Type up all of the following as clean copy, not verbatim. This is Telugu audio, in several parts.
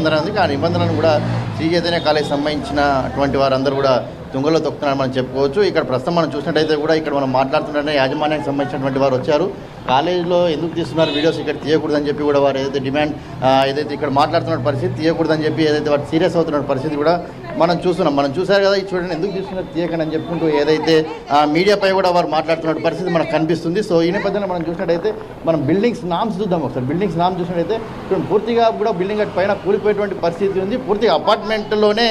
నిబంధన ఉంది. ఆ నిబంధనలను కూడా శ్రీ చైతన్య కాలేజ్ సంబంధించినటువంటి వారందరూ కూడా తుంగలో తొక్కుతున్నారని మనం చెప్పుకోవచ్చు. ఇక్కడ ప్రస్తుతం మనం చూసినట్టయితే కూడా ఇక్కడ మనం మాట్లాడుతుంటే యాజమాన్యానికి సంబంధించినటువంటి వారు వచ్చారు. కాలేజీలో ఎందుకు తీస్తున్నారు వీడియోస్ ఇక్కడ తీయకూడదని చెప్పి కూడా వారు ఏదైతే డిమాండ్ ఏదైతే ఇక్కడ మాట్లాడుతున్న పరిస్థితి తీయకూడదని చెప్పి ఏదైతే వారు సీరియస్ అవుతున్న పరిస్థితి కూడా మనం చూస్తున్నాం. మనం చూసారు కదా, ఇది చూడండి ఎందుకు తీస్తున్నారు తీయకండి అని చెప్పుకుంటూ ఏదైతే మీడియాపై కూడా వారు మాట్లాడుతున్న పరిస్థితి మనకు కనిపిస్తుంది. సో ఈ నేపథ్యంలో మనం చూసినట్టయితే మనం బిల్డింగ్స్ నామ్స్ చూద్దాం ఒకసారి. బిల్డింగ్స్ నామ్స్ చూసినట్టయితే పూర్తిగా కూడా బిల్డింగ్ పైన కూలిపోయేటువంటి పరిస్థితి ఉంది. పూర్తిగా అపార్ట్మెంట్లోనే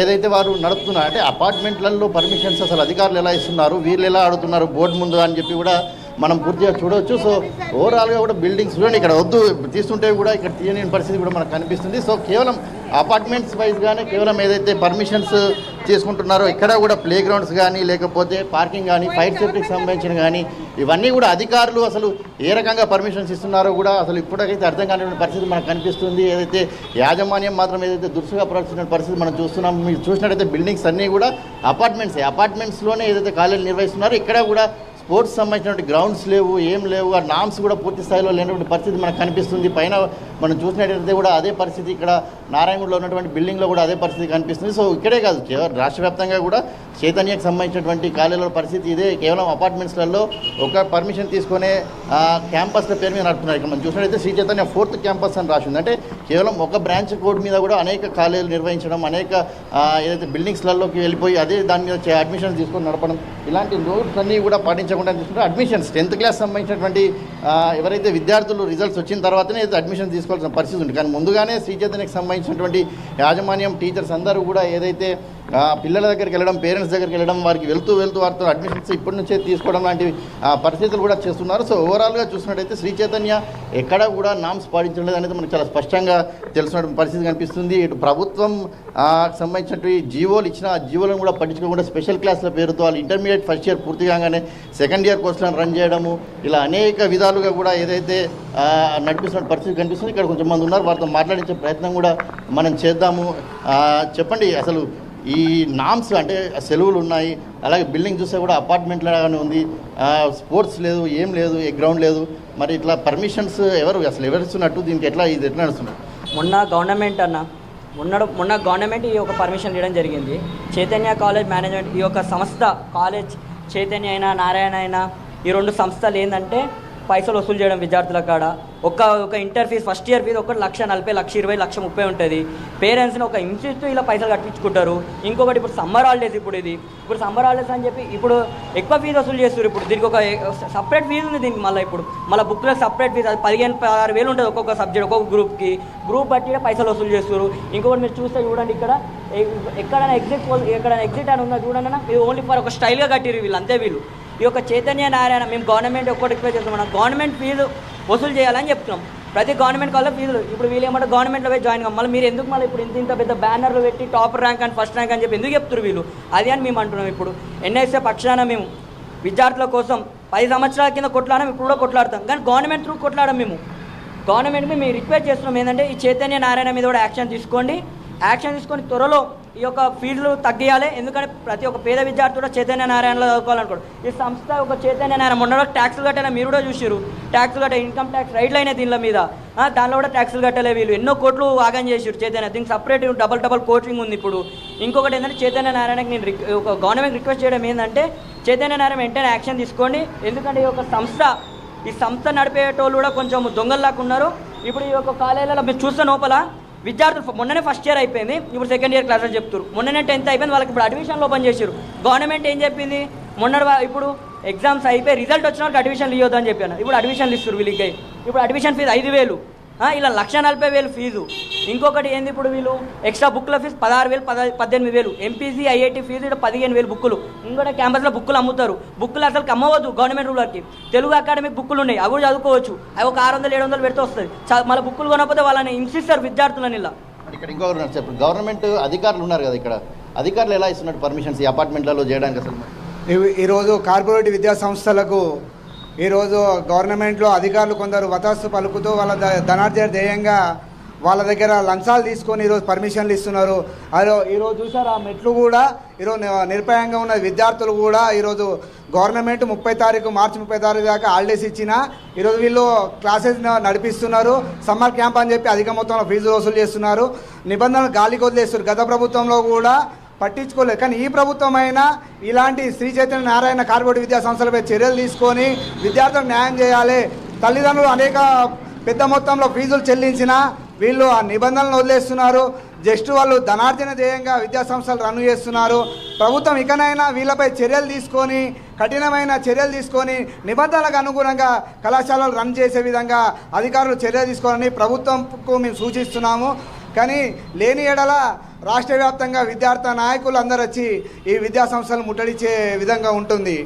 ఏదైతే వారు నడుపుతున్నారు అంటే అపార్ట్మెంట్లలో పర్మిషన్స్ అసలు అధికారులు ఎలా ఇస్తున్నారు, వీళ్ళు ఎలా అడుగుతున్నారు బోర్డు ముందు అని చెప్పి కూడా మనం పూర్తిగా చూడవచ్చు. సో ఓవరాల్గా కూడా బిల్డింగ్స్ చూడండి, ఇక్కడ వద్దు తీస్తుంటే కూడా ఇక్కడ తీయని పరిస్థితి కూడా మనకు కనిపిస్తుంది. సో కేవలం అపార్ట్మెంట్స్ వైజ్గానే కేవలం ఏదైతే పర్మిషన్స్ తీసుకుంటున్నారో ఇక్కడ కూడా ప్లే గ్రౌండ్స్ కానీ లేకపోతే పార్కింగ్ కానీ ఫైర్ సేఫ్టీకి సంబంధించిన కానీ ఇవన్నీ కూడా అధికారులు అసలు ఏ రకంగా పర్మిషన్స్ ఇస్తున్నారో కూడా అసలు ఇప్పటికైతే అర్థం కానిటువంటి పరిస్థితి మనకు కనిపిస్తుంది. ఏదైతే యాజమాన్యం మాత్రం ఏదైతే దురుసుగా ప్రవర్తిస్తున్న పరిస్థితి మనం చూస్తున్నాం. మీరు చూసినట్టయితే బిల్డింగ్స్ అన్నీ కూడా అపార్ట్మెంట్స్లోనే ఏదైతే కాలేజీలు నిర్వహిస్తున్నారో ఇక్కడ కూడా స్పోర్ట్స్ సంబంధించినటువంటి గ్రౌండ్స్ లేవు, ఏం లేవు. ఆ నామ్స్ కూడా పూర్తి స్థాయిలో లేనటువంటి పరిస్థితి మనకు కనిపిస్తుంది. పైన మనం చూసినట్టయితే కూడా అదే పరిస్థితి ఇక్కడ నారాయణగూడలో ఉన్నటువంటి బిల్డింగ్లో కూడా అదే పరిస్థితి కనిపిస్తుంది. సో ఇక్కడే కాదు, కేవలం రాష్ట్ర వ్యాప్తంగా కూడా చైతన్యకు సంబంధించినటువంటి కాలేజీల పరిస్థితి ఇదే. కేవలం అపార్ట్మెంట్స్లలో ఒక పర్మిషన్ తీసుకునే క్యాంపస్ల పేరు మీద నడుపుతున్నారు. ఇక్కడ మనం చూసినట్టయితే శ్రీ చైతన్య 4th క్యాంపస్ అని రాసింది. అంటే కేవలం ఒక బ్రాంచ్ కోడ్ మీద కూడా అనేక కాలేజీలు నిర్వహించడం, అనేక ఏదైతే బిల్డింగ్స్లలోకి వెళ్ళిపోయి అదే దాని మీద అడ్మిషన్స్ తీసుకొని నడపడం, ఇలాంటి రూల్స్ అన్నీ కూడా పాటించకుండా తీసుకుంటే అడ్మిషన్స్ 10th క్లాస్ సంబంధించినటువంటి ఎవరైతే విద్యార్థులు రిజల్ట్స్ వచ్చిన తర్వాతనే అడ్మిషన్ తీసుకోవాల్సిన పరిస్థితి ఉంది. కానీ ముందుగానే శ్రీ చైతన్యకు సంబంధించినటువంటి యాజమాన్యం టీచర్స్ అందరూ కూడా ఏదైతే పిల్లల దగ్గరికి వెళ్ళడం, పేరెంట్స్ దగ్గరికి వెళ్ళడం, వారికి వెళ్తూ వారితో అడ్మిషన్స్ ఇప్పటి నుంచే తీసుకోవడం లాంటి పరిస్థితులు కూడా చేస్తున్నారు. సో ఓవరాల్గా చూసినట్టయితే శ్రీ చైతన్య ఎక్కడ కూడా నామ్స్ పాటించలేదు అనేది మనకు చాలా స్పష్టంగా తెలిసినటువంటి పరిస్థితి కనిపిస్తుంది. ఇటు ప్రభుత్వం సంబంధించినటువంటి జీవోలు ఇచ్చిన ఆ జీవోలను కూడా పట్టించుకోకుండా స్పెషల్ క్లాసుల పేరుతో వాళ్ళు ఇంటర్మీడియట్ ఫస్ట్ ఇయర్ పూర్తి కాగానే సెకండ్ ఇయర్ కోర్సులను రన్ చేయడము, ఇలా అనేక విధాలుగా కూడా ఏదైతే నడిపిస్తున్న పరిస్థితి కనిపిస్తుంది. ఇక్కడ కొంచెం మంది ఉన్నారు, వారితో మాట్లాడించే ప్రయత్నం కూడా మనం చేద్దాము. చెప్పండి, అసలు ఈ నామ్స్ అంటే సెలవులు ఉన్నాయి, అలాగే బిల్డింగ్ చూస్తే కూడా అపార్ట్మెంట్లాగానే ఉంది, స్పోర్ట్స్ లేదు, ఏం లేదు, ఏ గ్రౌండ్ లేదు. మరి ఇట్లా పర్మిషన్స్ ఎవరు ఇస్తున్నట్టు దీనికి ఇది ఎట్లా నడుస్తుంది? మొన్న గవర్నమెంట్ ఈ యొక్క పర్మిషన్ ఇవ్వడం జరిగింది. చైతన్య కాలేజ్ మేనేజ్మెంట్ ఈ యొక్క సంస్థ కాలేజ్ చైతన్య అయినా నారాయణ అయినా ఈ 2 సంస్థలు ఏంటంటే పైసలు వసూలు చేయడం విద్యార్థుల కాడ. ఒక inter fee first year fee 1,40,000, 1,20,000, 1,30,000 ఉంటుంది. పేరెంట్స్ని ఒక ఇన్స్టిట్యూట్ ఇలా పైసలు కట్టించుకుంటారు. ఇంకొకటి ఇప్పుడు సమ్మర్ హాలిడేస్, ఇప్పుడు సమ్మర్ హాలిడేస్ అని చెప్పి ఇప్పుడు ఎక్కువ ఫీజు వసూలు చేస్తారు. ఇప్పుడు దీనికి ఒక సపరేట్ ఫీజు ఉంది. దీనికి మళ్ళీ బుక్లో సపరేట్ ఫీజు, అది 15,000-16,000 ఉంటుంది ఒక్కొక్క సబ్జెక్ట్, ఒక్కొక్క గ్రూప్ బట్టి పైసలు వసూలు చేస్తారు. ఇంకొకటి మీరు చూస్తే చూడండి, ఎక్కడైనా ఎగ్జిట్ అని ఉందా చూడండి, ఇది ఓన్లీ ఫర్ ఒక స్టైల్గా కట్టిరు వీళ్ళు, అంతే. వీళ్ళు ఈ యొక్క చైతన్య నారాయణ మేము గవర్నమెంట్ ఒక్కటి రిక్వెస్ట్ చేస్తున్నాం, మనం గవర్నమెంట్ ఫీజు వసూలు చేయాలని చెప్తున్నాం. ప్రతి గవర్నమెంట్ కాలేజ్ ఫీజులు ఇప్పుడు వీళ్ళు ఏమంటే గవర్నమెంట్లో పోయి జాయిన్ కావాలి. మీరు ఎందుకు ఇప్పుడు ఇంత పెద్ద బ్యానర్లు పెట్టి టాప్ ర్యాంక్ అని ఫస్ట్ ర్యాంక్ అని చెప్పి ఎందుకు చెప్తారు వీళ్ళు? అది అని మేము అంటున్నాం. ఇప్పుడు ఎన్ఎస్ఏ పక్షాన మేము విద్యార్థుల కోసం 10 సంవత్సరాల కింద కొట్లాడడం, ఇప్పుడు కూడా కొట్లాడతాం. కానీ గవర్నమెంట్ త్రూ కొట్లాడడం. గవర్నమెంట్ని మేము రిక్వెస్ట్ చేస్తున్నాం ఏంటంటే ఈ చైతన్య నారాయణ మీద కూడా యాక్షన్ తీసుకొని త్వరలో ఈ యొక్క ఫీజులు తగ్గియాలి. ఎందుకంటే ప్రతి ఒక్క పేద విద్యార్థి కూడా చైతన్య నారాయణలో చదువుకోవాలనుకోండి. ఈ సంస్థ ఒక చైతన్య నారాయణ మొన్న ట్యాక్సులు కట్టాలని మీరు కూడా చూసారు. ట్యాక్సులు కట్టే ఇన్కమ్ ట్యాక్స్ రైట్లు అయినాయి దీనిల మీద, దానిలో కూడా ట్యాక్సులు కట్టలే వీళ్ళు. ఎన్నో కోట్లు ఆగం చేసారు చైతన్య. దీనికి సపరేట్ డబల్ కోచింగ్ ఉంది. ఇప్పుడు ఇంకొకటి ఏంటంటే చైతన్య నారాయణకి నేను ఒక గవర్నమెంట్ రిక్వెస్ట్ చేయడం ఏంటంటే చైతన్య నారాయణ వెంటనే యాక్షన్ తీసుకోండి. ఎందుకంటే ఈ సంస్థ నడిపేటోళ్ళు కూడా కొంచెం దొంగల్లాగా ఉన్నారు. ఇప్పుడు ఈ యొక్క కాలేజీలలో మీరు చూస్తే లోపల విద్యార్థులు మొన్ననే ఫస్ట్ ఇయర్ అయిపోయింది, ఇప్పుడు సెకండ్ ఇయర్ క్లాసులు చెప్తారు. మొన్ననే 10th అయిపోయింది, వాళ్ళకి ఇప్పుడు అడ్మిషన్లు ఓపెన్ చేశారు. గవర్నమెంట్ ఏం చెప్పింది, ఇప్పుడు ఎగ్జామ్స్ అయిపోయి రిజల్ట్ వచ్చిన వాళ్ళకి అడ్మిషన్లు ఇవ్వద్దు అని చెప్పాను. ఇప్పుడు అడ్మిషన్లు ఇస్తారు వీళ్ళకి. ఇప్పుడు అడ్మిషన్ ఫీజు 5,000, ఇలా 1,40,000 ఫీజు. ఇంకొకటి ఏంది, ఇప్పుడు వీళ్ళు ఎక్స్ట్రా బుక్ల ఫీజు 16,000, 18,000. ఎంపీసీ ఐఐటి ఫీజు ఇక్కడ 15,000 బుక్కులు. ఇంకోటి క్యాంపస్లో బుక్కులు అమ్ముతారు. బుక్కులు అసలు అమ్మవద్దు గవర్నమెంట్ రూలర్కి. తెలుగు అకాడమిక్ బుక్కులు ఉన్నాయి, అవి కూడా చదువుకోవచ్చు. అవి ఒక 600-700 పెడితే వస్తుంది. మళ్ళీ బుక్కులు కొనకపోతే వాళ్ళని హింసిస్తారు విద్యార్థులని. ఇలా ఇక్కడ ఇంకొకరు చెప్పండి, గవర్నమెంట్ అధికారులు ఉన్నారు కదా, ఇక్కడ అధికారులు ఎలా ఇస్తున్నట్టు పర్మిషన్స్ ఈ అపార్ట్మెంట్లలో చేయడానికి? అసలు ఈరోజు కార్పొరేట్ విద్యా సంస్థలకు ఈరోజు గవర్నమెంట్లో అధికారులు కొందరు వతాసు పలుకుతూ వాళ్ళ ధనార్జన ధ్యేయంగా వాళ్ళ దగ్గర లంచాలు తీసుకొని ఈరోజు పర్మిషన్లు ఇస్తున్నారు. ఈరోజు చూసారు ఆ మెట్లు కూడా ఈరోజు నిర్భయంగా ఉన్న విద్యార్థులు కూడా ఈరోజు గవర్నమెంట్ మార్చి 30 తారీఖు దాకా హాలిడేస్ ఇచ్చినా ఈరోజు వీళ్ళు క్లాసెస్ నడిపిస్తున్నారు. సమ్మర్ క్యాంప్ అని చెప్పి అధిక మొత్తంలో ఫీజులు వసూలు చేస్తున్నారు. నిబంధనలు గాలికి వదిలేస్తారు. గత ప్రభుత్వంలో కూడా పట్టించుకోలేదు. కానీ ఈ ప్రభుత్వం అయినా ఇలాంటి శ్రీ చైతన్య నారాయణ కార్పొరేట్ విద్యా సంస్థలపై చర్యలు తీసుకొని విద్యార్థులకు న్యాయం చేయాలి. తల్లిదండ్రులు అనేక పెద్ద మొత్తంలో ఫీజులు చెల్లించినా వీళ్ళు ఆ నిబంధనలు వదిలేస్తున్నారు. జస్ట్ వాళ్ళు ధనార్జన ధ్యేయంగా విద్యా సంస్థలు రన్ చేస్తున్నారు. ప్రభుత్వం ఇకనైనా వీళ్ళపై చర్యలు తీసుకొని కఠినమైన చర్యలు తీసుకొని నిబంధనలకు అనుగుణంగా కళాశాలలు రన్ చేసే విధంగా అధికారులు చర్యలు తీసుకోవాలని ప్రభుత్వంకు మేము సూచిస్తున్నాము. కానీ లేని ఎడల రాష్ట్ర వ్యాప్తంగా విద్యార్థి నాయకులు అందరూ వచ్చి ఈ విద్యా సంస్థలు ముట్టడించే విధంగా ఉంటుంది.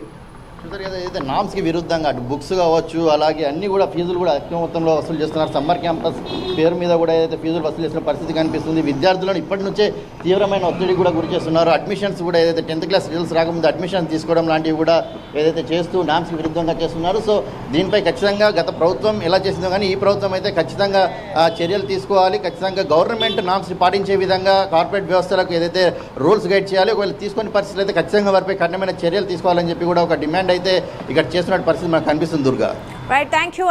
చూసారు కదా, ఏదైతే నామ్స్కి విరుద్ధంగా అటు బుక్స్ కావచ్చు, అలాగే అన్నీ కూడా ఫీజులు కూడా అధిక మొత్తంలో వసూలు చేస్తున్నారు. సమ్మర్ క్యాంపస్ పేరు మీద కూడా ఏదైతే ఫీజులు వసూలు చేస్తున్న పరిస్థితి కనిపిస్తుంది. విద్యార్థులను ఇప్పటి నుంచే తీవ్రమైన ఒత్తిడి కూడా గురి చేస్తున్నారు. అడ్మిషన్స్ కూడా ఏదైతే 10th క్లాస్ రిజల్ట్స్ రాకముందు అడ్మిషన్స్ తీసుకోవడం లాంటివి కూడా ఏదైతే చేస్తూ నామ్స్కి విరుద్ధంగా చేస్తున్నారు. సో దీనిపై ఖచ్చితంగా గత ప్రభుత్వం ఎలా చేసిందో కానీ ఈ ప్రభుత్వం అయితే ఖచ్చితంగా చర్యలు తీసుకోవాలి. ఖచ్చితంగా గవర్నమెంట్ నామ్స్ని పాటించే విధంగా కార్పొరేట్ వ్యవస్థలకు ఏదైతే రూల్స్ గైడ్ చేయాలి. ఒకవేళ తీసుకునే పరిస్థితులు అయితే ఖచ్చితంగా వారిపై కఠినమైన చర్యలు తీసుకోవాలని చెప్పి కూడా ఒక డిమాండ్ అయితే ఇక్కడ చేస్తున్న పరిస్థితి మనకు కనిపిస్తుంది. దుర్గా. Right, thank you.